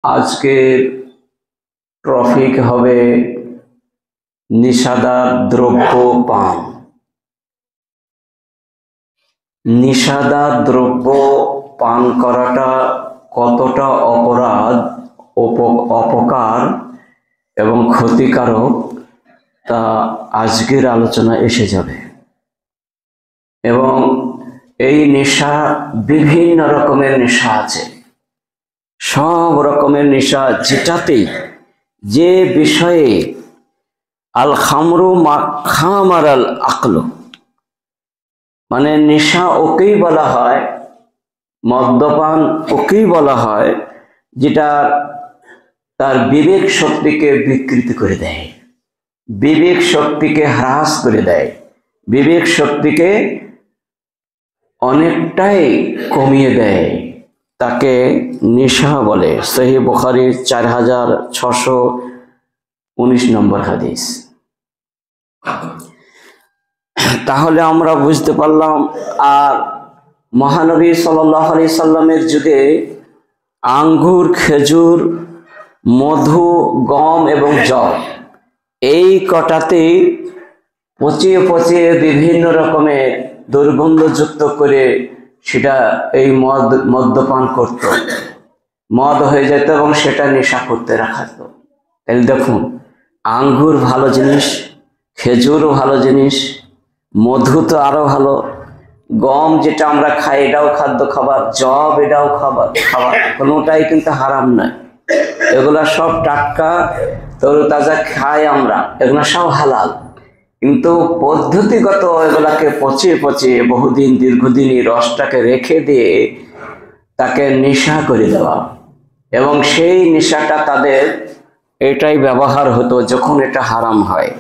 আজকের টপিক হবে নিষাদার দ্রব্য পান। নিষাদার দ্রব্য পান করাটা কতটা অপরাধ, অপকার এবং ক্ষতিকারক তা আজকের আলোচনা এসে যাবে। এবং এই নেশা বিভিন্ন রকমের নেশা আছে, সব রকমের নেশা যেটাতেই যে বিষয়ে আল খামরু মাখামার আল আকল, মানে নেশা ওকেই বলা হয়, মদ্যপান ওকেই বলা হয় যেটা তার বিবেক শক্তিকে বিকৃত করে দেয়, বিবেক শক্তিকে হ্রাস করে দেয়, বিবেক শক্তিকে অনেকটাই কমিয়ে দেয়, তাকে নেশা বলে। সহিহ বুখারীর 4619 নম্বর হাদিস। তাহলে আমরা বুঝতে পারলাম, আর মহানবী সাল্লাল্লাহু আলাইহি সাল্লামের যুগে আঙ্গুর, খেজুর, মধু, গম এবং জব, এই কটাতেই পচিয়ে পচিয়ে বিভিন্ন রকমের দুর্গন্ধযুক্ত করে সেটা এই মদ্যপান করত, মদ হয়ে যেত এবং সেটা নেশা করতে রাখাতো। তাহলে দেখুন, আঙ্গুর ভালো জিনিস, খেজুরও ভালো জিনিস, মধু তো আরো ভালো, গম যেটা আমরা খাই এটাও খাদ্য খাবার, জব এটাও খাবার, কোনোটাই কিন্তু হারাম নয়, এগুলা সব টাটকা তরতাজা খাই আমরা, এগুলা সব হালাল। কিন্তু পদ্ধতিগত এগুলাকে পচিয়ে পচিয়ে বহুদিন দীর্ঘদিন এই রসটাকে রেখে দিয়ে তাকে নেশা করে দেওয়া, এবং সেই নেশাটা তাদের এটাই ব্যবহার হতো যখন এটা হারাম হয়।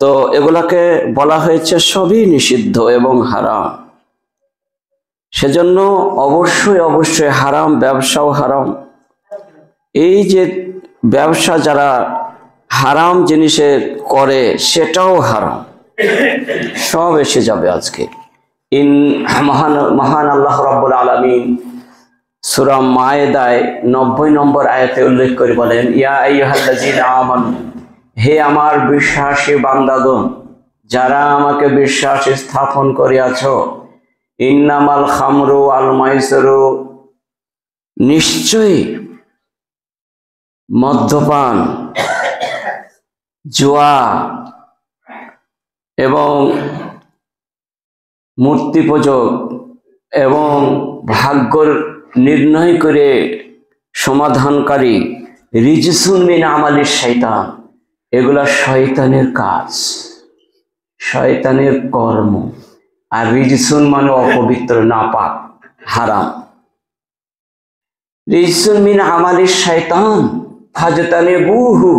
তো এগুলাকে বলা হয়েছে সবই নিষিদ্ধ এবং হারাম। সেজন্য অবশ্যই অবশ্যই হারাম, ব্যবসাও হারাম। এই যে ব্যবসা যারা হারাম জিনিসের করে সেটাও হারাম, সব এসে যাবে আজকে। মহান আল্লাহ রাব্বুল আলামিন সূরা মায়েদায় 90 নম্বর আয়াতে উল্লেখ করে বলেন, ইয়া আইয়ুহাল্লাযীনা আমানু, হে আমার বিশ্বাসী বান্দাগণ, যারা আমাকে বিশ্বাস স্থাপন করিয়াছ, ইন্নামাল খামরু আল মাইসিরু, নিশ্চয়ই মদ্যপান, জুয়া এবং মূর্তি পূজক এবং ভাগ্য নির্ণয় করে সমাধানকারী, রিজসুন মিন আমালিশ শয়তান, এগুলা শয়তানের কাজ, শয়তানের কর্ম। আর রিজসুন মানে অপবিত্র, নাপাক, হারাম। রিজসুন মিন আমালিশ শয়তান ফাজতানিবুহু,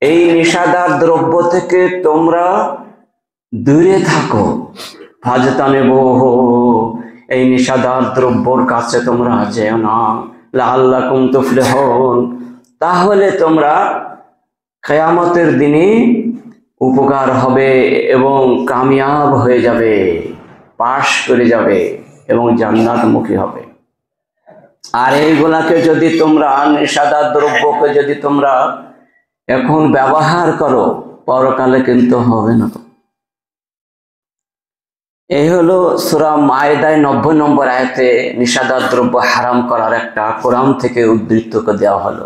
এই নিষাদার দ্রব্য থেকে তোমরা দূরে থাকো। ফাজতানিবুহু, এই নিষাদার দ্রব্যর কাছে তোমরা যেও না। লাআল্লাকুম তুফলিহুন, তাহলে তোমরা কিয়ামতের দিনে উপকার হবে এবং কামিয়াব হয়ে যাবে, পাশ করে যাবে এবং জান্নাতমুখী হবে। আর এইগুলাকে যদি তোমরা, নিষাদার দ্রব্যকে যদি তোমরা এখন ব্যবহার করো, পরকালে কিন্তু হবে না। এই হলো সূরা মায়েদায় 90 নম্বর আয়াতে নিষাদার দ্রব্য হারাম করার একটা কোরআন থেকে উদ্ধৃত করে দেওয়া হলো।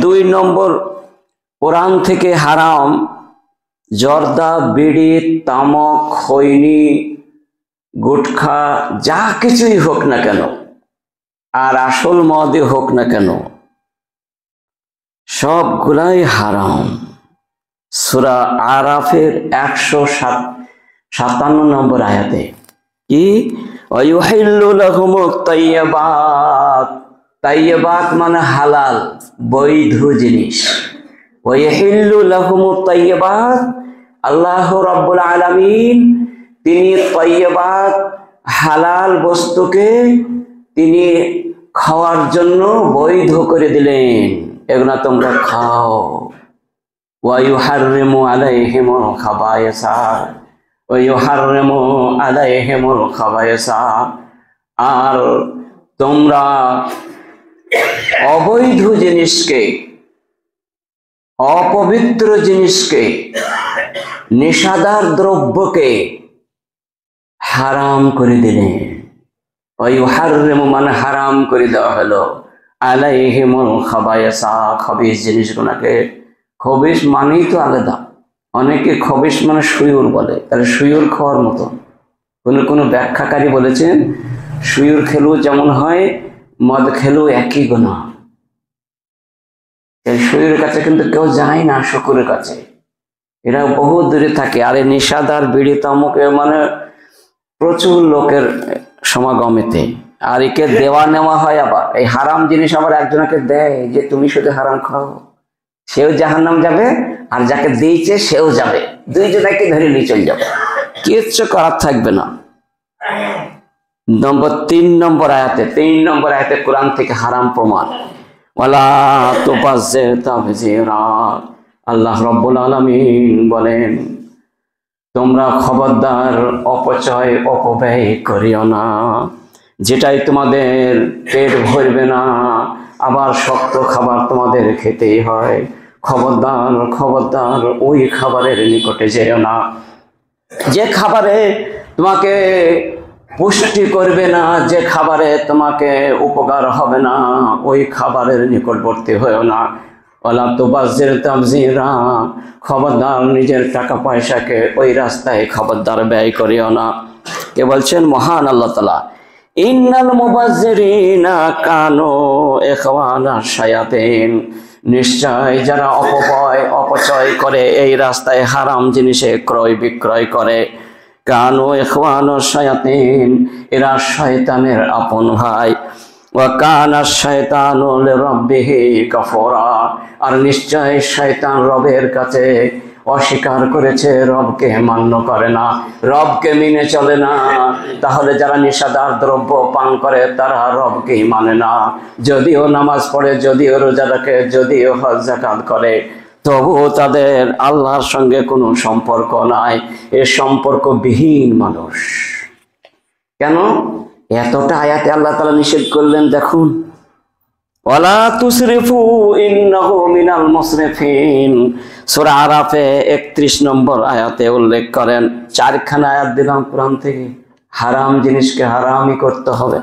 2 নম্বর, কোরআন থেকে হারাম জর্দা, বিড়ি, তামাক, খৈনি, গুটখা, যা কিছুই হোক না কেন, আর আসল মদই হোক না কেন, সবগুলাই হারাম। সূরা আরাফের 157 নম্বর আয়াতে কি, ওয়ায়ুহিল্লু লাহুমুত তাইয়্যিবাত, তাইয়্যিবাত মানে হালাল, বৈধ জিনিস। ওয়ায়ুহিল্লু লাহুমুত তাইয়্যিবাত, আল্লাহ রাব্বুল আলামিন তিনি তাইয়্যিবাত, হালাল বস্তুকে তিনি খাওয়ার জন্য বৈধ করে দিলেন, এগুলা তোমরা খাও। ওয়ায়ুহাররিমু আলাইহিমুল খাবায়েসা, ওয়ায়ুহাররিমু আলাইহিমুল খাবায়েসা, আর তোমরা অবৈধ জিনিসকে, অপবিত্র জিনিসকে, নেশাদার দ্রব্যকে হারাম করে দিলেন। ওই হাররিমু মানে হারাম করে দেওয়া হলো আলাইহিমুল খাবায়েসা, খবিস জিনিসগুলোকে। খবিস মানেই তো আলাদা। অনেকে খবিস মানে সুয়ুর বলে, তাহলে সুয়ুর খাওয়ার মতো। কোনো ব্যাখ্যাকারী বলেছেন সুয়ুর খেলেও যেমন হয়, মদ খেলেও একই গুনাহ। এই সুয়ুর কাছে কিন্তু কেউ যায় না, শুকুরের কাছে, এরা বহু দূরে থাকে। আর এই নেশাদার বিড়ি তামাকে মানে প্রচুর লোকের সমাগমেতে, আর একে দেওয়া নেওয়া হয়। আবার এই হারাম জিনিস আবার একজনকে দেয় যে তুমি শুধু হারাম খাও, সেও জাহান্নাম যাবে, আর যাকে দিয়েছে সেও যাবে, দুইজনকে ধরে নিয়ে চলে যাবে, কিচ্ছু করার থাকবে না। তিন নম্বর আয়াতে কোরআন থেকে হারাম প্রমাণ। ওয়ালা তুবাজ্জির তাবযীরা, আল্লাহ রাব্বুল আলামিন বলেন তোমরা খবরদার অপচয় অপব্যয় করিও না, যেটাই তোমাদের পেট ভরবে না, আবার শক্ত খাবার তোমাদের খেতেই হয়। খবরদার ওই খাবারের নিকটে যেও না যে খাবারে তোমাকে পুষ্টি করবে না, যে খাবারে তোমাকে উপকার হবে না, ওই খাবারের নিকটবর্তী হয়েও না। ওয়ালা তুবাজ্জির তাবযীরা, খবরদার নিজের টাকা পয়সাকে ওই রাস্তায় খবরদার ব্যয় করিও না। কে বলছেন? মহান আল্লাহ তাআলা। ইন্নাল মুবাজ্জিরিনা কানু ইখওয়ানাশ শায়াতিন, নিশ্চয় যারা অপচয় করে এই রাস্তায় হারাম জিনিসে ক্রয় বিক্রয় করে, কানু ইখওয়ানাশ শায়াতিন, এরা শয়তানের আপন ভাই। ওয়া কানা শায়তানু লিরাব্বিহি কাফুরা, আর নিশ্চয় শয়তান রবের কাছে অস্বীকার করেছে, রবকে মান্য করে না, রবকে মেনে চলে না। তাহলে যারা নেশাদার দ্রব্য পান করে তারা রবকেই মানে না। যদিও নামাজ পড়ে, যদিও রোজা রাখে, যদিও হজ যাকাত করে, তবুও তাদের আল্লাহর সঙ্গে কোনো সম্পর্ক নাই। এ সম্পর্কবিহীন মানুষ। কেন এতটা আয়াতে আল্লাহ তাআলা নিষেধ করলেন? দেখুন, ওয়ালা তুসরিফু ইন্নাহু মিনাল মুসরিফিন, সূরা আরাফে 31 নম্বর আয়াতে উল্লেখ করেন। 4খানা আয়াত দিলাম কোরআন থেকে, হারাম জিনিসকে হারামই করতে হবে।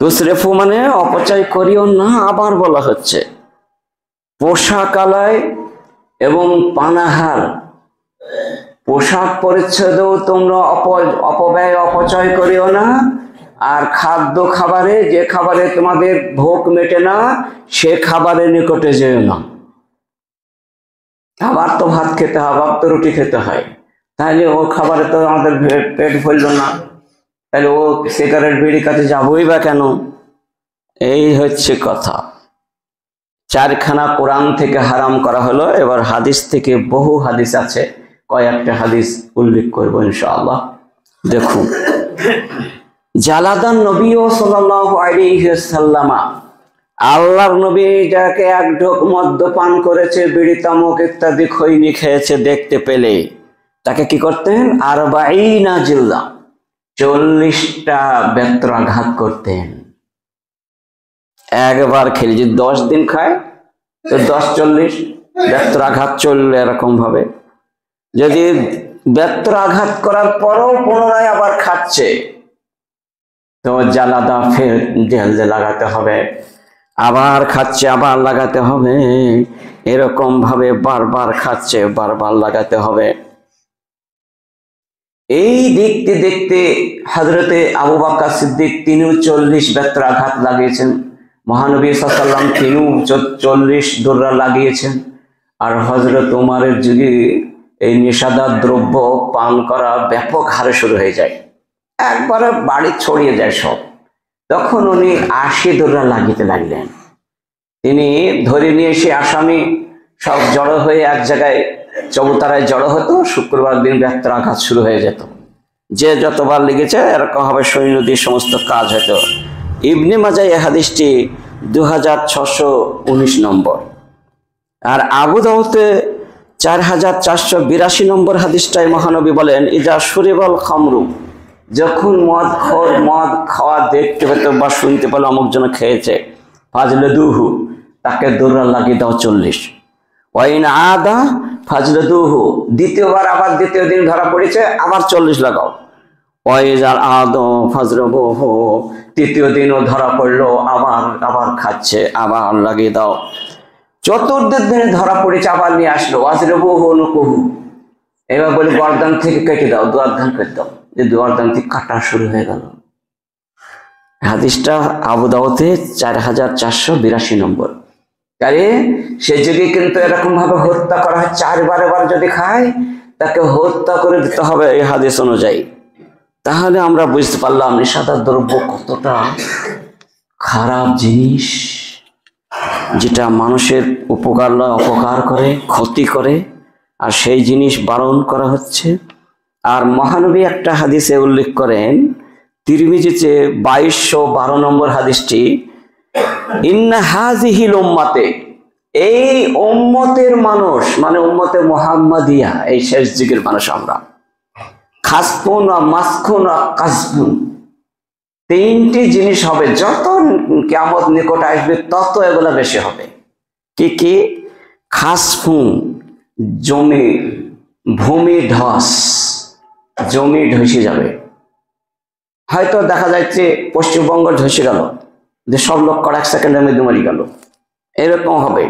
তুসরিফু মানে অপচয় করিও না। আবার বলা হচ্ছে পোশাক আলায় এবং পানাহার, পোশাক পরিচ্ছদেও তোমরা অপব্যয় অপচয় করিও না। আর খাদ্য খাবারে, যে খাবারে তোমাদের ভোগ মেটে না, সে খাবারের নিকটে যেও না। আবার তো ভাত খেতে হয়, আবার তো রুটি খেতে হয়, তাহলে ও খাবারে তো আমাদের পেট ভরল না, তাহলে ও সিগারেট বিড়ি কাছে যাবই বা কেন? এই হচ্ছে কথা। 4খানা কোরআন থেকে হারাম করা হলো। এবার হাদিস থেকে বহু হাদিস আছে, কয়েকটা হাদিস উল্লেখ করবো ইনশাআল্লাহ। দেখুন, জালাদান নবী সাল্লাল্লাহু আলাইহি ওয়াসাল্লাম, আল্লাহর নবী যাকে এক ঢোক মদ্যপান করেছে, বিড়ি তামাক ইত্যাদি খৈনি খেয়েছে, দেখতে পেলে তাকে কি করতেন? 40 জিলদা, 40টা বেত্রাঘাত করতেন। একবার খেলে যদি 10 দিন খায় তো 10-40 বেত্রাঘাত চললে এরকম ভাবে। যদি বেত্রাঘাত করার পরও পুনরায় আবার খাচ্ছে, তো জালাদা ফের জেলদে লাগাতে হবে, আবার খাচ্ছে আবার লাগাতে হবে, এরকম ভাবে বারবার খাচ্ছে বারবার লাগাতে হবে। এই দেখতে দেখতে হযরতে আবু বকর সিদ্দিক তিনিও 40 বেত্রাঘাত লাগিয়েছেন, মহানবী সাল্লাল্লাহু আলাইহি ওয়াসাল্লাম তিনিও 40 দৌড়া লাগিয়েছেন। আর হযরত ওমরের যুগে এই নেশাদার দ্রব্য পান করা ব্যাপক হারে শুরু হয়ে যায়, একবারে বাড়ি ছড়িয়ে যায় সব। তখন উনি 80 দৌড়া লাগিতে লাগলেন। তিনি ধরে নিয়ে এসে আসামি সব জড়ো হয়ে এক জায়গায় চৌতারায় জড়ো হতো। শুক্রবার দিন বেত্রাঘাত শুরু হয়ে যেত, যে যতবার লেগেছে এরকম ভাবে সৈন্য দিয়ে সমস্ত কাজ হতো। ইবনে মাজাহ এই হাদিসটি 2619 নম্বর, আর আবু দাউদে 4482 নম্বর হাদিসটাই মহানবী বলেন, ইজা শুরিবাল খামরু, যখন মদ খাওয়া দেখতে পেত বা শুনতে পেল অমুক জন খেয়েছে, ফাজলাদুহু, তাকে দৌড়া লাগিয়ে দাও 40। ওয়াইন আদা ফাজলাদুহু, দ্বিতীয়বার আবার দ্বিতীয় দিন ধরা পড়েছে, আবার 40 লাগাও। ওয়াইজাল আদা ফাজরাবুহু, তৃতীয় দিনও ধরা পড়লো, আবার খাচ্ছে, আবার লাগিয়ে দাও। চতুর্থ দিনে ধরা পড়েছে, আবার নিয়ে আসলো, ওয়াজরাবুহু নুকুহু, এবার বলে গর্দান থেকে কেটে দাও, দুয়ারদান কেটে দাও, যে দুয়ারদান থেকে কাটা শুরু হয়ে গেল। হাদিসটা আবু দাউদে 4482 নম্বর। তাই সে যুগে কিন্তু এরকম ভাবে হত্যা করা হয়, 4 বার যদি খায় তাকে হত্যা করে দিতে হবে এই হাদিস অনুযায়ী। তাহলে আমরা বুঝতে পারলাম নেশাদার দ্রব্য কতটা খারাপ জিনিস, যেটা মানুষের উপকার নয় অপকার করে, ক্ষতি করে, আর সেই জিনিস বারণ করা হচ্ছে। আর মহানবী একটা হাদিসে উল্লেখ করেন, তিরমিজিতে 2212 নম্বর হাদিসটি, ইন্না হাযিহিল উম্মাতে, এই উম্মতের মানুষ মানে উম্মতে মুহাম্মাদিয়া, এই শেষ যুগের মানুষ আমরা, খাসফুন ওয়া মাসখুন ওয়া কাসফুন, 3টি জিনিস হবে, যত কিয়ামত নিকট আসবে তত এগুলা বেশি হবে। কি কি? খাসফুন, জমি, ভূমি ধস, জমি ধসে যাবে। হয়তো দেখা যাচ্ছে পশ্চিমবঙ্গ ধসে গেল, যে সব লোক কয়েক সেকেন্ডের মধ্যে মরে গেল, এরকম হবে।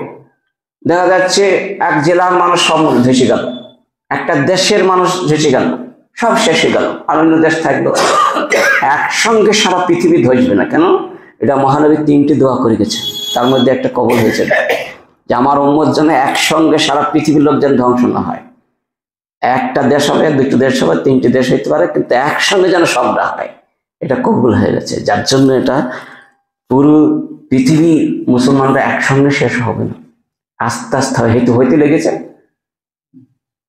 দেখা যাচ্ছে এক জেলার মানুষ সব ধসে গেল, একটা দেশের মানুষ ধসে গেল, সব শেষ হয়ে গেল, আর অন্য দেশ থাকলো। একসঙ্গে সারা পৃথিবী ধসবে না। কেন? এটা মহানবী 3টি দোয়া করে গেছে, তার মধ্যে একটা কবল হয়েছে, যে আমার উম্মত যেন একসঙ্গে সারা পৃথিবীর লোক যেন ধ্বংস না হয়। একটা দেশ হবে, 2টি দেশ হবে, 3টি দেশ হইতে পারে, কিন্তু একসঙ্গে যেন সব না হয়, এটা কবুল হয়ে গেছে। যার জন্য এটা পুরো পৃথিবী মুসলমানরা একসঙ্গে শেষ হবে না, আস্তে আস্তে হইতে লেগেছে।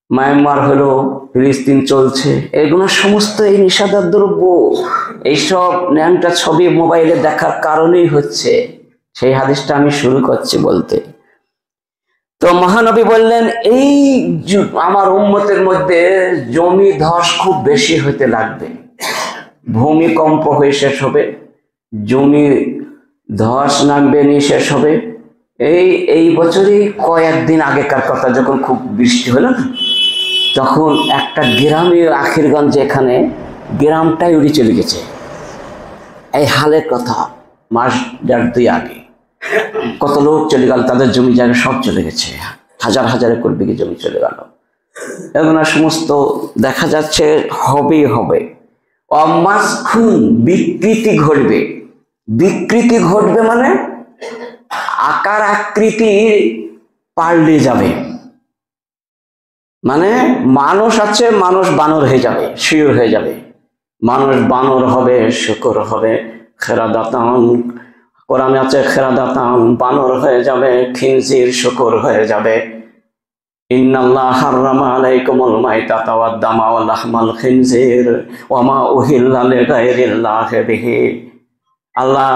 মায়ানমার হলো, ফিলিস্তিন চলছে, এগুলো সমস্ত এই নিষেধাজ্ঞার দ্রব্য, এইসব ন্যাংটা ছবি মোবাইলে দেখার কারণেই হচ্ছে। সেই হাদিসটা আমি শুরু করছি বলতে। তো মহানবী বললেন, এই আমার উম্মতের মধ্যে জমি ধস খুব বেশি হতে লাগবে, ভূমিকম্প হয়ে শেষ হবে, জমি ধস নামবে নিয়ে শেষ হবে। এই বছরই কয়েকদিন আগেকার কথা, যখন খুব বৃষ্টি হলো না, তখন একটা গ্রামে আখিরগঞ্জে, এখানে গ্রামটাই উড়ে চলে গেছে। এই হালের কথা, মাস 1.5-2 আগে কত লোক চলে গেল, তাদের জমি জায়গা সব চলে গেছে, হাজার হাজার একর বিঘে জমি চলে গেল। এগুলো সমস্ত দেখা যাচ্ছে হবেই হবে। অমাসখুন, বিকৃতি ঘটবে। বিকৃতি ঘটবে মানে আকার আকৃতি পাল্টে যাবে, মানে মানুষ আছে, মানুষ বানর হয়ে যাবে, শিওর হয়ে যাবে। মানুষ বানর হবে, শুকর হবে, খেরাদাতান, কোরআনে আছে খেরাদাতান, বানর হয়ে যাবে, খিনজির, শুকর হয়ে যাবে। ইন্নাল্লাহ হাররামা আলাইকুমুল মাইতাতা ওয়াদ দামা ওয়া লাহমাল খিনজির ওয়া মা উহিল্লা লিগাইরিল্লাহি বিহি, আল্লাহ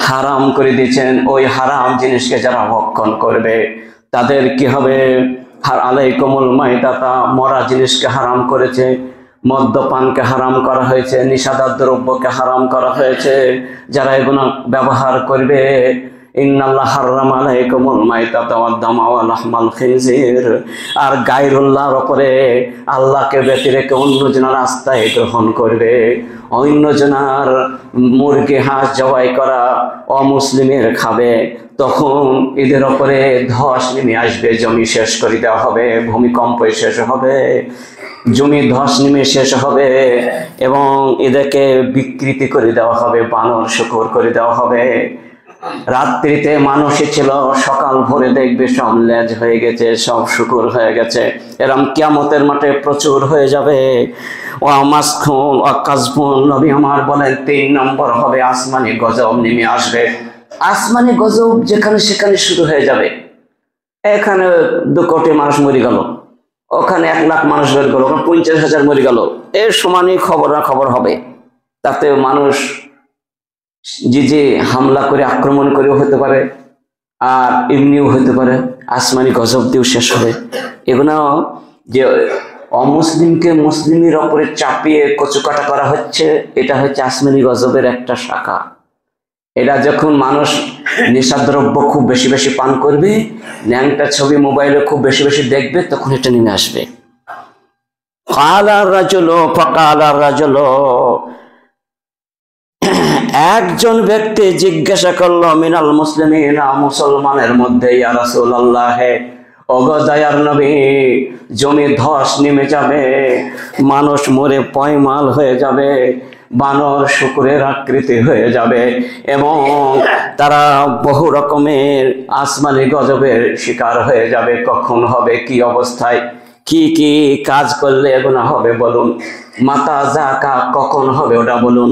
হারাম করে দিয়েছেন, ওই হারাম জিনিসকে যারা ভক্ষণ করবে তাদের কি হবে? আলাইকুমুল মাইতাতা, মরা জিনিসকে হারাম করেছে, মদ্যপানকে হারাম করা হয়েছে, নিষাদার দ্রব্যকে হারাম করা হয়েছে। যারা এগুলো ব্যবহার করবে, ইন্নাল্লাহ হাররামা আলাইকুমুল মাইতাতা ওয়াদ দামা ওয়া লাহমাল খিনজির, আর গায়রুল্লাহর উপরে আল্লাহকে ব্যতি রেখে অন্য জনের রাস্তায় গ্রহণ করবে, অন্য জনার মুরগি হাঁস জবাই করা অমুসলিমের খাবে, তখন এদের ওপরে ধস নেমে আসবে, জমি শেষ করে দেওয়া হবে, ভূমিকম্প শেষ হবে, জমি ধস নেমে শেষ হবে, এবং এদেরকে বিকৃতি করে দেওয়া হবে, বানর শুকর করে দেওয়া হবে। রাত্রিতে মানুষই ছিল, সকাল ভোরে দেখবে সব লেজ হয়ে গেছে, সব শুকর হয়ে গেছে। এরম কিয়ামতের মাঠে প্রচুর হয়ে যাবে। ও মাসখুন ও কাসফুন, নবী আমার বলেন 3 নম্বর হবে আসমানি গজব নেমে আসবে। আসমানি গজব যেখানে সেখানে শুরু হয়ে যাবে। এখানে 2 কোটি মানুষ মরে গেল, ওখানে 1 লাখ মানুষ বের গেল, 50,000 মরে গেল, এর সমানই খবর না খবর হবে। তাতে মানুষ যে হামলা করে আক্রমণ করেও হতে পারে, আর এমনিও হতে পারে, আসমানি গজব দিয়েও শেষ হবে। এগুলো যে অমুসলিমকে মুসলিমের ওপরে চাপিয়ে কচুকাটা করা হচ্ছে, এটা হচ্ছে আসমানি গজবের একটা শাখা। এটা যখন মানুষ নেশাদ্রব্য খুব বেশি বেশি পান করবে, ন্যাংটা ছবি মোবাইলে খুব বেশি বেশি দেখবে, তখন এটা নেমে আসবে। একজন ব্যক্তি জিজ্ঞাসা করলো, মিনাল মুসলিমিনা, মুসলমানের মধ্যে, ইয়া রাসূলুল্লাহ, ওগো দয়ার নবী, জমি ধস নেমে যাবে, মানুষ মরে পয়মাল হয়ে যাবে, বানর শুকুরের আকৃতি হয়ে যাবে, এবং তারা বহু রকমের আসমানি গজবের শিকার হয়ে যাবে। কখন হবে, কি অবস্থায়, কি কি কাজ করলে এগুলো হবে বলুন, মাতা যাকা কখন হবে ওটা বলুন।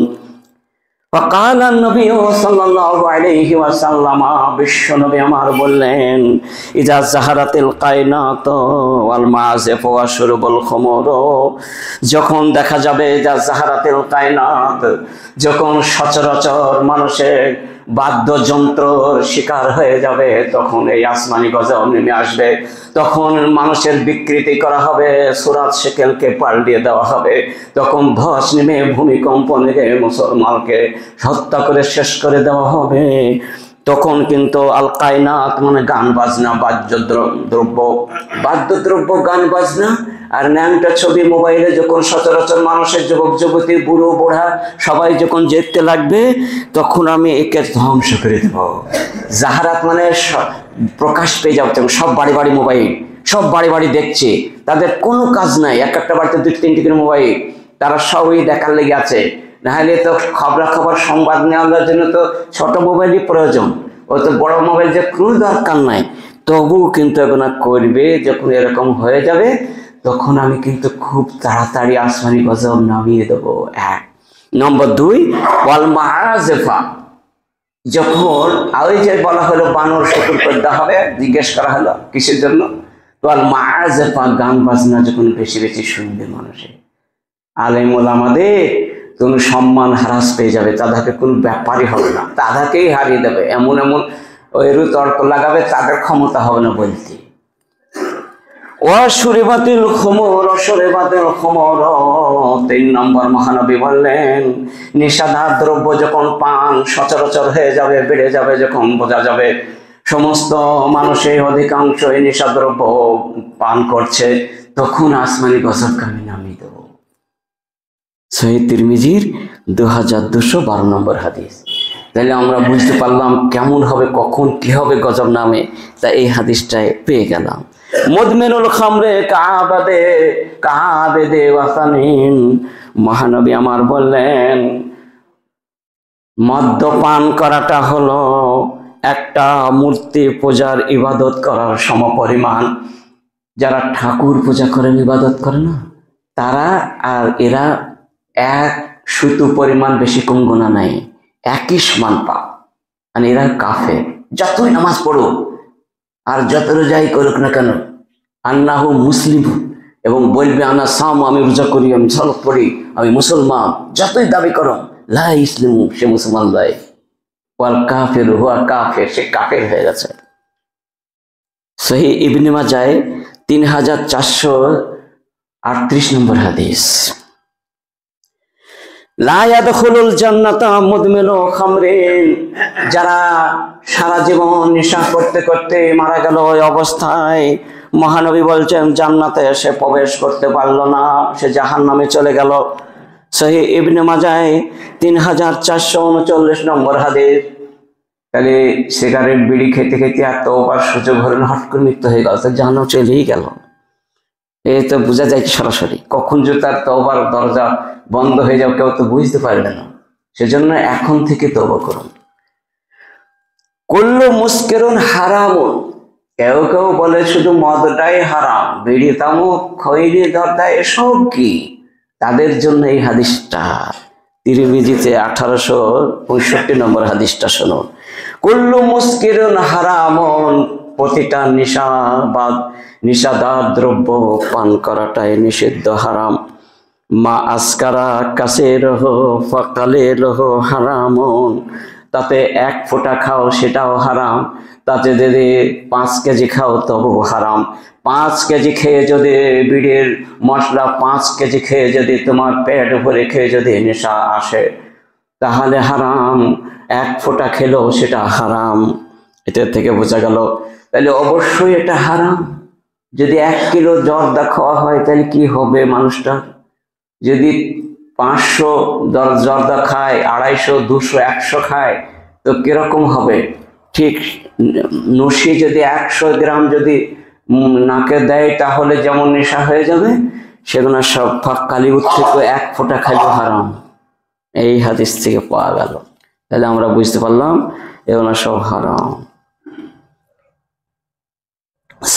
فقال النبي صلى الله عليه وسلم, বিশ্ব নবী আমার বললেন, ইজা জাহারাতিল কায়নাত ওয়াল মাযিফ ওয়া শুরবুল খুমুর, যখন দেখা যাবে, ইজা জাহারাতিল কায়নাত, যখন সচরাচর মানুষের বাদ্যযন্ত্রর শিকার হয়ে যাবে, তখন এই আসমানি গজব নেমে আসবে, তখন মানুষের বিকৃতি করা হবে, সুরাত শেকেলকে পাল্টিয়ে দেওয়া হবে, তখন ধস নেমে ভূমিকম্প নেমে মুসলমানকে হত্যা করে শেষ করে দেওয়া হবে। তখন কিন্তু আল কায়নাত মানে গান বাজনা, বাদ্যদ্রব্য গান বাজনা আর ন্যাংটা ছবি মোবাইলে যখন সচরাচর মানুষের যুবক যুবতী বুড়ো বুড়া সবাই যখন যেতে লাগবে, তখন আমি একে ধ্বংস করে দেব। জাহারাত মানে প্রকাশ পেয়ে যাবে, সব বাড়ি বাড়ি মোবাইল, সব বাড়ি বাড়ি দেখছে, তাদের কোনো কাজ নাই, এক একটা বাড়িতে 2-3টি করে মোবাইল, তারা সবই দেখার লেগে আছে। নাহলে তো খবরাখবর সংবাদ নেওয়ার জন্য তো ছোট মোবাইলই প্রয়োজন, ও তো বড় মোবাইল যে কোনো দরকার নাই। তবুও কিন্তু এগুলো করবে, যখন এরকম হয়ে যাবে তখন আমি কিন্তু খুব তাড়াতাড়ি আসমানি গজব নামিয়ে দেবো। 1 নম্বর 2, ওয়াল মাযিফা, যখন ওই যে বলা হলো বানর শুকুর করতে হবে, জিজ্ঞেস করা হলো কিসের জন্য, ওয়াল মাযিফা, গান বাজনা যখন বেশি বেশি শুনবে মানুষে, আলেম ওলামাদের কোনো সম্মান হ্রাস পেয়ে যাবে, তাদেরকে কোনো ব্যাপারই হবে না, তাদেরকেই হারিয়ে দেবে, এমন এমন ওইরু তর্ক লাগাবে, তাদের ক্ষমতা হবে না বলতে। ওয়াশুরিবাতিল খুমুর, 3 নম্বর মহানবী বললেন, নিষাদার দ্রব্য যখন পান সচরাচর হয়ে যাবে, বেড়ে যাবে, যখন বোঝা যাবে সমস্ত মানুষের অধিকাংশ এই নিষাদ্রব্য পান করছে, তখন আসমানি গজবকে আমি নামিয়ে দেবো। সহিহ তিরমিজির 2212 নম্বর হাদিস। তাহলে আমরা বুঝতে পারলাম কেমন হবে, কখন কি হবে গজব নামে, তা এই হাদিসটায় পেয়ে গেলাম। মুদমিনুল খামরে কাআবেদে ওয়াসানিন, মহানবী আমার বললেন, মদ্যপান করাটা হলো একটা মূর্তি পূজার ইবাদত করার সমপরিমাণ। যারা ঠাকুর পূজা করেন, ইবাদত করে না, তারা আর এরা এক সুতু পরিমাণ বেশি কম গুনাহ নাই, একই সমান পাপ। মানে এরা কাফের, যতই নামাজ পড়ুক আর যত রোজাই করুক না কেন, আন্নাহু মুসলিম, এবং বলবে আনা সাম, আমি রোজা করি, আমি সালাত পড়ি, আমি মুসলমান, যতই দাবি করো, লা ইসলিমু, সে মুসলমান নয়, ওয়াল কাফির হুয়া কাফির, সে কাফের হয়ে গেছে। সহিহ ইবনে মাজাহ 3438 নম্বর হাদিস। লা ইয়াদখুলুল জান্নাতা মুদমিনু খামরিন, যারা সারা জীবন নেশা করতে করতে মারা গেল, ওই অবস্থায় মহানবী বলছেন জান্নাতে সে প্রবেশ করতে পারল না, সে জাহান্নামে চলে গেল। সহিহ ইবনে মাজাহ 3439 নম্বর হাদিস। তাহলে সিগারেট বিড়ি খেতে খেতে আর তওবার সুযোগ হলো না, হট করে মৃত্যু হয়ে গেল, জাহান্নামে চলেই গেল। এই তো বোঝা যায় সরাসরি, কখন যে তার তওবার দরজা বন্ধ হয়ে যাবে কেউ তো বুঝতে পারবে না। সেজন্য এখন থেকে তওবা করুন। কুল্লু মুসকিরুন হারামুন, কেউ কেউ বলে শুধু মদটাই হারাম, বিড়ি তামাক খৈরি দরদা এসব কি, তাদের জন্য এই হাদিসটা তিরমিজিতে 1865 নম্বর হাদিসটা শুনুন। কুল্লু মুসকিরুন হারামুন, প্রতিটা নিষাদার দ্রব্য পান করাটাই নিষিদ্ধ, হারাম। মা আসকারা কাসিরহ ফাকালিলহ হারামুন, তাতে 1 ফোঁটা খাও সেটাও হারাম, তাতে যদি 5 কেজি খাও তবু হারাম। 5 কেজি খেয়ে যদি বিড়ির মশলা 5 কেজি খেয়ে যদি তোমার পেট ভরে খেয়ে যদি নেশা আসে, তাহলে হারাম। 1 ফোঁটা খেলেও সেটা হারাম। এটা থেকে বোঝা গেল তাহলে অবশ্যই এটা হারাম। যদি 1 কিলো জর্দা খাওয়া হয় তাহলে কি হবে মানুষটা? যদি 500 জর্দা খায়, 250, 200, 100 খায় তো কিরকম হবে? ঠিক নসি যদি 100 গ্রাম যদি নাকে দেয় তাহলে যেমন নেশা হয়ে যাবে, সেগুলো সব কালিউদ থেকে 1 ফোঁটা খাইলেও হারাম। এই হাদিস থেকে পাওয়া গেল। তাহলে আমরা বুঝতে পারলাম এগুলো সব হারাম।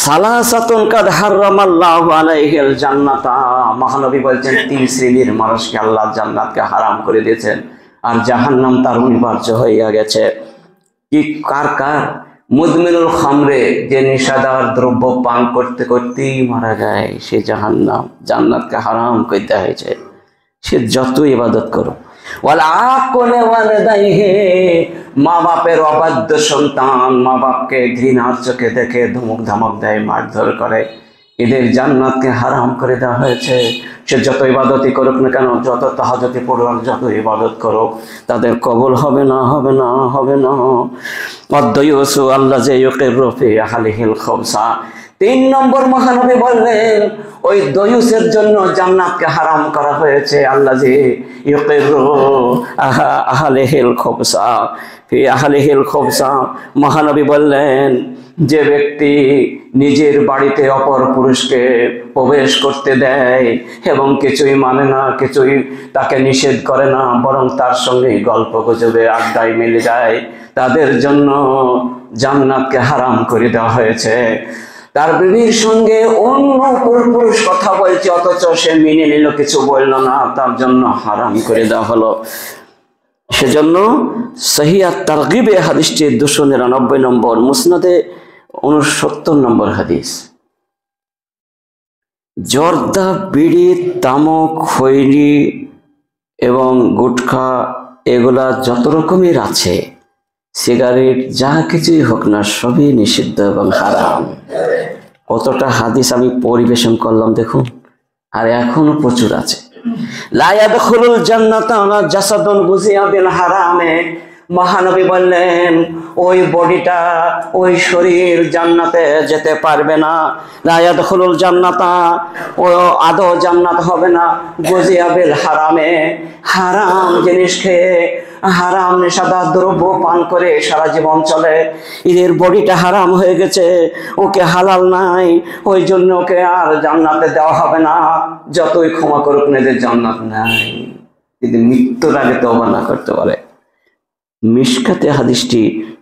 সালাসাতুন কাদ হারামাল্লাহু আলাইহিল জান্নাতা, মহানবী বলছেন 3 শ্রেণীর মানুষকে আল্লাহ জান্নাতকে হারাম করে দিয়েছেন আর জাহান্নাম তার অনিবার্য হইয়া গেছে। কি কার কার? মুদমিনুল খামরে, যে নেশাদার দ্রব্য পান করতে করতেই মারা যায়, সে জাহান্নাম, জান্নাতকে হারাম করতে হয়েছে। সে যত ইবাদত করো। ওয়াল আকুনে ওয়ালিদাইহি, মা বাপের অবাধ্য সন্তান মা বাপকে ঘৃণার চোখে দেখে ধমক ধমক দেয়, মারধর করে, এদের জান্নাতকে হারাম করে দেওয়া হয়েছে। সে যত ইবাদতই করুক না কেন, যত তাহাজ্জুদই পড়ুক, যত ইবাদত করুক, তাদের কবুল হবে না, হবে না, হবে না। অদ্দয়ুসু আল্লাযী ইউকিরু ফি আহলিহিল খাবসা। 3 নম্বর মহানবী বললেন ওই দয়ুসের জন্য জান্নাতকে হারাম করা হয়েছে। আল্লাযী ইউকিরু আহলিহিল খাবসা ফি আহলিহিল খাবসা। মহানবী বললেন যে ব্যক্তি নিজের বাড়িতে অপর পুরুষকে প্রবেশ করতে দেয় এবং কিছুই মানে না, কিছুই তাকে নিষেধ করে না, বরং তার সঙ্গে গল্প গুজবে আড্ডায় মিলে যায়, তাদের জন্য জান্নাতকে হারাম করে দেওয়া হয়েছে। তার বিবির সঙ্গে অন্য পুরুষ কথা বলছে অথচ সে মেনে নিল, কিছু বলল না, তার জন্য হারাম করে দেওয়া হলো। সেজন্য সহিহ আত-তারগিবে হাদিসটি 299 নম্বর, মুসনাদে 69 নম্বর হাদিস। জর্দা, বিড়ি, তামাক, খৈনি এবং গুটখা এগুলা যত রকমের আছে, সিগারেট, যা কিছুই হোক না, সবই নিষিদ্ধ এবং হারাম। কতটা হাদিস আমি পরিবেশন করলাম দেখুন, আর এখনো প্রচুর আছে। লা ইয়াদখুলুল জান্নাতা জাসাদুন গুযিয়া বিল হারামে, মহানবী বললেন ওই বডিটা, ওই শরীর জান্নাতে যেতে পারবে না। লা ইয়াদখুলুল জান্নাতা, ও আদৌ জান্নাত হবে না। গুযিয়া বিল হারামে, হারাম জিনিস খেয়ে, হারাম নেশাদার দ্রব্য পান করে সারা জীবন চলে, এদের বডিটা হারাম হয়ে গেছে, ওকে হালাল নাই, ওই জন্য ওকে আর জান্নাতে দেওয়া হবে না। যতই ক্ষমা করুক না, এদের জান্নাত নাই, যদি মৃত্যুর আগে তওবা না করতে পারে। মিশকাতে হাদিসটি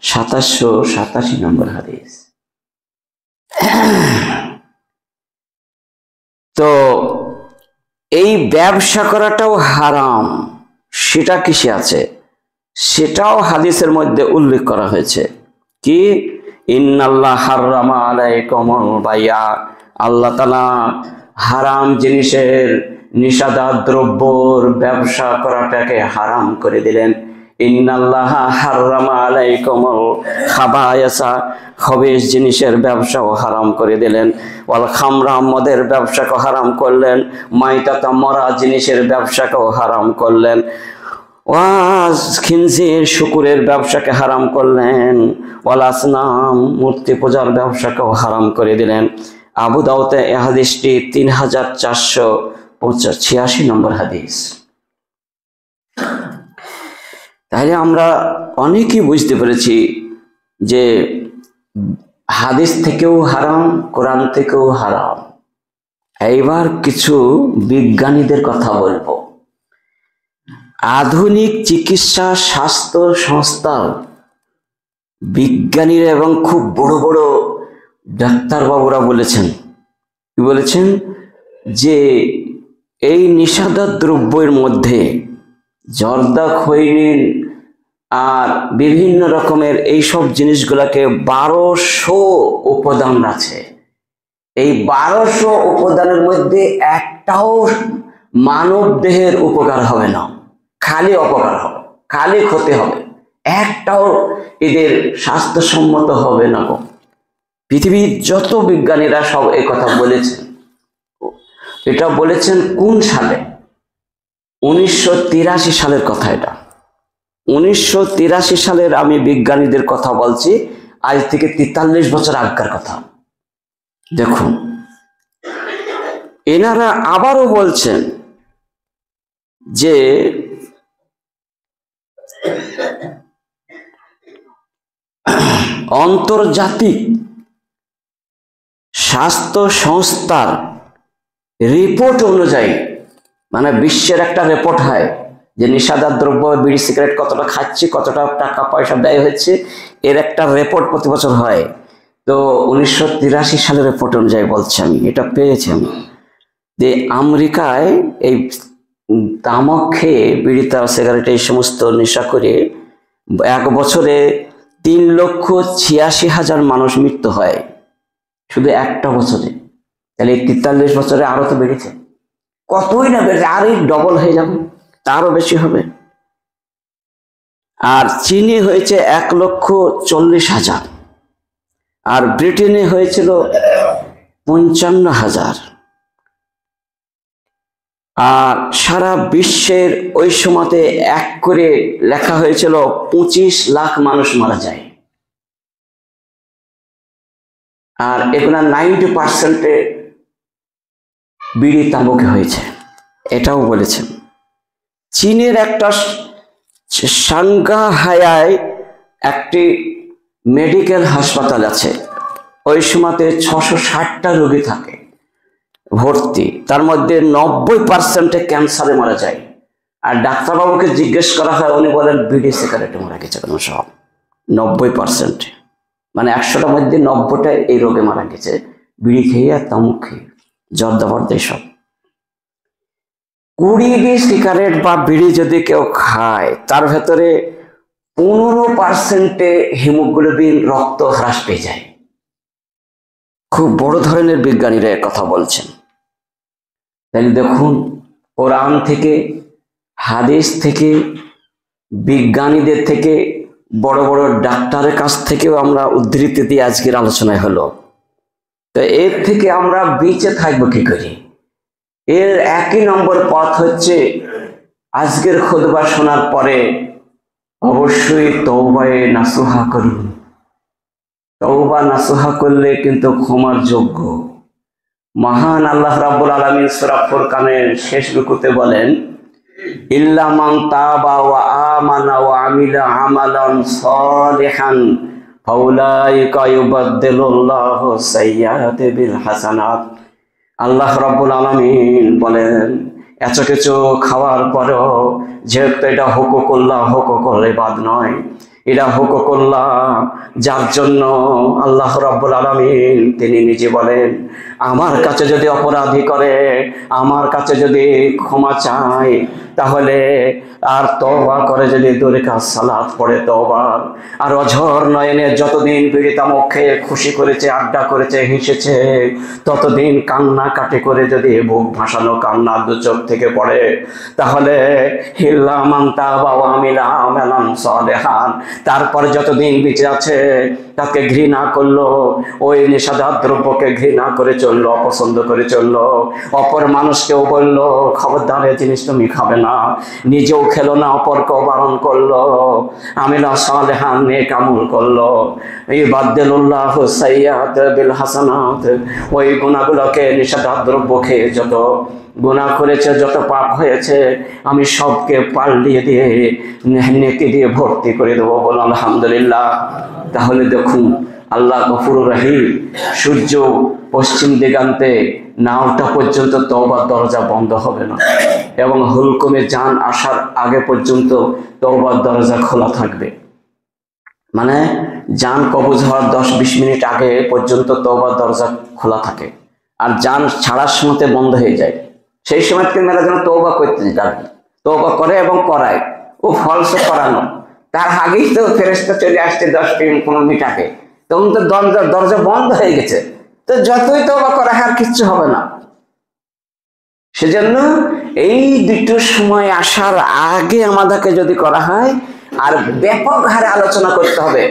2787 নম্বর হাদিস। তো এই ব্যবসা করাটাও হারাম, সেটা কিসে আছে? সেটাও হাদিসের মধ্যে উল্লেখ করা হয়েছে। কি? ইন্নাল্লাহ হাররামা আলাইকুমুল বাইয়া, আল্লাহ তাআলা হারাম জিনিসের, নিষিদ্ধ দ্রব্যর ব্যবসা করাটাকে হারাম করে দিলেন। ইন্নাল্লাহ হাররামা আলাইকুমুল খাবায়েসা, খবিস জিনিসের ব্যবসাও হারাম করে দিলেন। ওয়াল খামরা, মদের ব্যবসাকেও হারাম করলেন। মাইতাতা, মরা জিনিসের ব্যবসাকেও হারাম করলেন। ওয়াজ খিনজির, শুকুরের ব্যবসাকে হারাম করলেন। ওয়াল আসনাম, মূর্তি পূজার ব্যবসাকেও হারাম করে দিলেন। আবু দাউদে এই হাদিসটি 3486 নম্বর হাদিস। তাহলে আমরা অনেকেই বুঝতে পেরেছি যে হাদিস থেকেও হারাম, কোরআন থেকেও হারাম। এইবার কিছু বিজ্ঞানীদের কথা বলবো। আধুনিক চিকিৎসা স্বাস্থ্য সংস্থা, বিজ্ঞানীরা এবং খুব বড় বড় ডাক্তারবাবুরা বলেছেন, কি বলেছেন? যে এই নিষিদ্ধ দ্রব্যের মধ্যে জর্দা, খৈনি আর বিভিন্ন রকমের এইসব জিনিসগুলোকে 1200 উপাদান আছে। এই 1200 উপাদানের মধ্যে একটাও মানব দেহের উপকার হবে না, খালি অপকার হবে, খালি ক্ষতি হবে, একটাও এদের স্বাস্থ্যসম্মত হবে না। পৃথিবীর যত বিজ্ঞানীরা সব এই কথা বলেছেন। এটা বলেছেন কোন সালে? 1983 সালের কথা। এটা 1983 সালের আমি বিজ্ঞানীদের কথা বলছি, আজ থেকে 43 বছর আগের কথা। দেখুন, এনারা আবারও বলছেন যে আন্তর্জাতিক স্বাস্থ্য সংস্থার রিপোর্ট অনুযায়ী, মানে বিশ্বের একটা রিপোর্ট হয় যে নেশাদার দ্রব্য বিড়ি সিগারেট কতটা খাচ্ছি, কতটা টাকা পয়সা ব্যয় হচ্ছে, এর একটা রিপোর্ট প্রতি বছর হয়। তো 1983 সালের রিপোর্ট অনুযায়ী বলছি, আমি এটা পেয়েছি আমি, যে আমেরিকায় এই তামাক খেয়ে বিড়ি সিগারেট এই সমস্ত নেশা করে এক বছরে 3,86,000 মানুষ মৃত্যু হয় শুধু একটা বছরে। তাহলে 43 বছরে আরো তো বেড়েছে, কতই না বেড়েছে, আরই ডবল হয়ে যাবে, তারও বেশি হবে। আর চীনে হয়েছে 1,40,000, আর ব্রিটেনে হয়েছিল 55,000। আর সারা বিশ্বের ওই সময়তে এক করে লেখা হয়েছিল 25 লাখ মানুষ মারা যায়। আর এগুলো 90% বিড়ি তামাকে হয়েছে, এটাও বলেছেন। চীনের একটা সাংঘাইয়ে একটি মেডিকেল হাসপাতাল আছে, ওই সময়তে 660টা রোগী থাকে ভর্তি, তার মধ্যে 90% ক্যান্সারে মারা যায়। আর ডাক্তারবাবুকে জিজ্ঞেস করা হয়, উনি বলেন বিড়ি সিগারেটে মারা গেছে কেন সব, 90%, মানে 100টার মধ্যে 90টা এই রোগে মারা গেছে, বিড়ি খেয়ে আর তামুক খেয়ে, জর্দাবর্দ সব। 20 সিগারেট বা বিড়ি যদি কেউ খায়, তার ভেতরে 15% হিমোগ্লোবিন রক্ত হ্রাস পেয়ে যায়। খুব বড় ধরনের বিজ্ঞানীরা কথা বলছেন। তাহলে দেখুন, কোরআন থেকে, হাদিস থেকে, বিজ্ঞানীদের থেকে, বড় বড় ডাক্তারের কাছ থেকেও আমরা উদ্ধৃতি দিয়ে আজকের আলোচনায় হলো। তো এর থেকে আমরা বেঁচে থাকবো কি করে? এর একই নম্বর পথ হচ্ছে, আজকের খুতবা শোনার পরে অবশ্যই তওবায়ে নাসুহা করুন। তওবা নাসুহা করলে কিন্তু ক্ষমার যোগ্য। মহান আল্লাহ রাব্বুল আলামিন সূরা ফুরকানের শেষ রুকুতে বলেন, ইল্লা মান তাবা ওয়া আমানা ওয়া আমিলা আমালান সালিহান ফাউলাইকা ইউবাদদিলুল্লাহু সাইয়্যাতি বিল হাসানাত। আল্লাহ রাব্বুল আলামিন বলেন, এত কিছু খাওয়ার পরেও যেহেতু এটা হুকুকুল ইবাদ নয়, এটা হুকুকুল্লাহ, যার জন্য আল্লাহ রাব্বুল আলামিন তিনি নিজে বলেন, আমার কাছে যদি অপরাধী করে, আমার কাছে যদি ক্ষমা চায়, তাহলে আর তওবা করে যদি 2 রাকাত সালাত পড়ে তওবা, আর অঝর নয়নে যতদিন বিড়ি তামাক খেয়ে খুশি করেছে, আড্ডা করেছে, হেসেছে, ততদিন কান্না কাটি করে যদি বুক ভাসানো কান্না 2 চোখ থেকে পড়ে, তাহলে ইল্লা মান তাবা ওয়া আমিলা আমালান সালিহান, তারপরে যতদিন বেঁচে আছে তাকে ঘৃণা করলো, ওই নেশাদার দ্রব্যকে ঘৃণা করে চললো, অপছন্দ করে চললো, অপর মানুষকেও বললো খবরদার এই জিনিস তুমি খাবে না, নিজেও খেলো না, অপরকেও বারণ করলো, আমিলা সালেহান নেক আমল করলো, ইউবাদদিলুল্লাহু সাইয়্যাতি বিল হাসানাত, ওই গুনাহগুলোকে, নেশাদার দ্রব্য খেয়ে যত গুনাহ করেছে, যত পাপ হয়েছে, আমি সবকে পাল্টিয়ে দিয়ে নেকি দিয়ে ভর্তি করে দেবো। বলো আলহামদুলিল্লাহ। তাহলে দেখুন, আল্লাহ গফুরুর রহিম। সূর্য পশ্চিম দিগান্তে না ওঠা পর্যন্ত তওবার দরজা বন্ধ হবে না, এবং হুলকুমে জান আসার আগে পর্যন্ত তওবার দরজা খোলা থাকবে। মানে জান কবজ হওয়ার 10-20 মিনিট আগে পর্যন্ত তওবার দরজা খোলা থাকে, আর জান ছাড়ার সময় বন্ধ হয়ে যায়। সেই সময় থেকে মেলা যেন তওবা করতে যাবে, তওবা করে এবং করায়, ও ফলস করানো, তার আগেই তো ফেরেশতা চলে আসছে 10-15 মিনিট আগে, তখন তো দরজা বন্ধ হয়ে গেছে, তো যতই তওবা করা হয় আর কিচ্ছু হবে না। সেজন্য এই দুটো সময় আসার আগে আমাদেরকে যদি করা হয়, আর ব্যাপক হারে আলোচনা করতে হবে,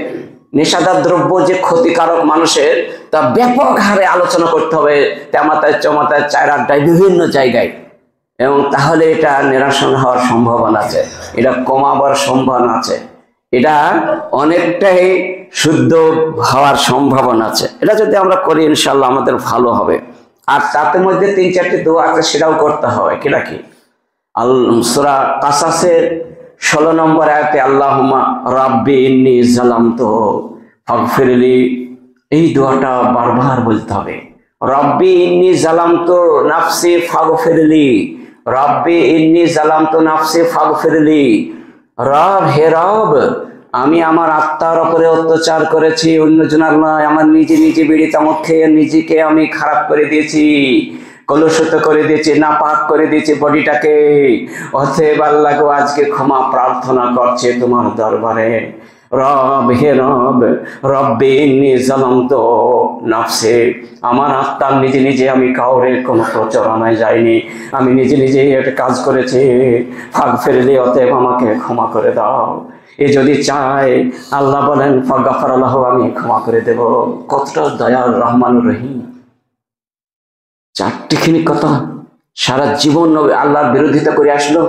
নেশাদার দ্রব্য যে ক্ষতিকারক মানুষের, তা ব্যাপক হারে আলোচনা করতে হবে, তেমাতায় চমাতায় চায়ের আড্ডায় বিভিন্ন জায়গায়, এবং তাহলে এটা নিরসন হওয়ার সম্ভাবনা আছে, এটা কমাবার সম্ভাবনা আছে। এটা অনেকটাই শুদ্ধ হওয়ার সম্ভাবনা আছে। এটা যদি আমরা করি ইনশাআল্লাহ আমাদের ভালো হবে। আর তাতে মধ্যে 3-4টি দোয়া আছে, সেটাও করতে হবে। কিনা কি সূরা কাসাসের 16 নম্বর আয়াতে আল্লাহুম্মা রাব্বি ইন্নী যালামতু ফাগফিরলি, এই দোয়াটা বারবার বলতে হবে। রাব্বি ইন্নী যালামতু নাফসি ফাগফিরলি, রাব্বি ইন্নী যালামতু নাফসি ফাগফিরলি। রব, হে রব, আমি আমার আত্মার উপরে অত্যাচার করেছি, অন্যজনের নয়, আমার নিজে নিজে বিড়ি তামাক খেয়ে নিজেকে আমি খারাপ করে দিয়েছি, কলুষিত করে দিয়েছি, নাপাক করে দিয়েছি বডিটাকে। অতএব আল্লাহ গো, আজকে ক্ষমা প্রার্থনা করছে তোমার দরবারে। রব, হে রব, রব্বি ইন্নী যালামতু নাফসি, আমার আত্মার নিজে নিজে আমি কাউরে কোনো প্রচারণায় যাইনি, আমি নিজে নিজে একটা কাজ করেছি। ফাগফিরলি, অতএব আমাকে ক্ষমা করে দাও। এ যদি চায় আল্লাহ বলেন ফাগফারা লাহু, আমি ক্ষমা করে দেব। কতটা দয়াল রহমানুর রহিম। চারটিখানি কথা, সারা জীবন আল্লাহর বিরোধিতা করে আসলো,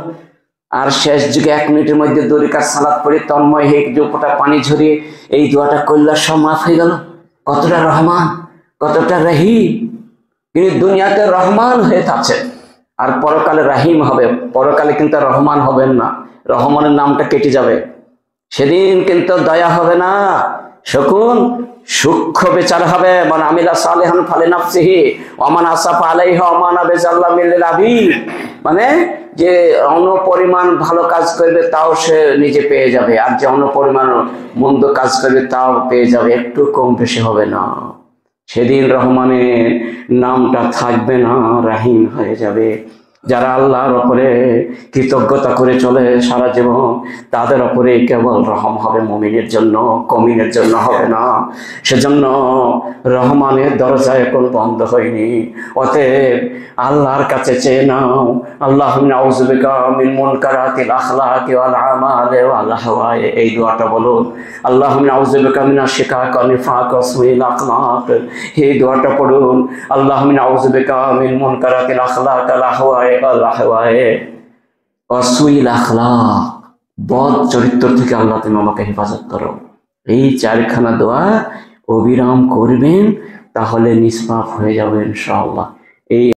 আর শেষ যুগে 1 মিনিটের মধ্যে 2 রাকাত সালাত পড়ে তন্ময় হয়ে 2 ফোঁটা পানি ঝরিয়ে এই দোয়াটা করলে সব মাফ হয়ে গেল। কতটা রহমান, কতটা রহিম। তিনি দুনিয়াতে রহমান হয়ে থাকছেন, আর পরকালে রাহিম হবে। পরকালে কিন্তু রহমান হবেন না, রহমানের নামটা কেটে যাবে। সেদিন কিন্তু দয়া হবে না, শকুন সূক্ষ্ম বিচার হবে। মান আমিলা সালিহান ফালিনাফসিহি ওয়া মান আসাফা আলাইহা ওয়া মান আবাযাল্লা মিল্লিল আবিদ, মানে যে অনপরিমাণ ভালো কাজ করবে তাও সে নিজে পেয়ে যাবে, আর যে অনপরিমাণ মন্দ কাজ করবে তাও পেয়ে যাবে, একটু কম বেশি হবে না। সেদিন রহমানের নামটা থাকবে না, রাহিম হয়ে যাবে। যারা আল্লাহর উপরে কৃতজ্ঞতা করে চলে সারা জীবন, তাদের উপরে কেবল রহম হবে, মুমিনের জন্য, কমিনের জন্য হবে না। সেজন্য রহমানের দরজা এখন বন্ধ হয়নি। অতএব আল্লাহর কাছে চেয়ে নাও, আল্লাহুম্মা আউযু বিকা মিন মুনকারাতিল আখলাকি ওয়াল আমালি ওয়াল আহওয়াই, এই দোয়াটা বলুন। আল্লাহুম্মা আউযু বিকা মিনাশ শিকাক ওয়াল নিফাক ওয়া সুইল আখলাক, এই দোয়াটা পড়ুন। আল্লাহুম্মা আউযু বিকা মিন মুনকারাতিল আখলাক ওয়াল আহওয়াই ওয়াল আহওয়াই ওয়া সুইল আখলাক, বদ চরিত্র থেকে আল্লাহ তুমি আমাকে হেফাজত করো। এই 4খানা দোয়া অবিরাম করবেন, তাহলে নিষ্পাপ হয়ে যাবে ইনশাআল্লাহ। এই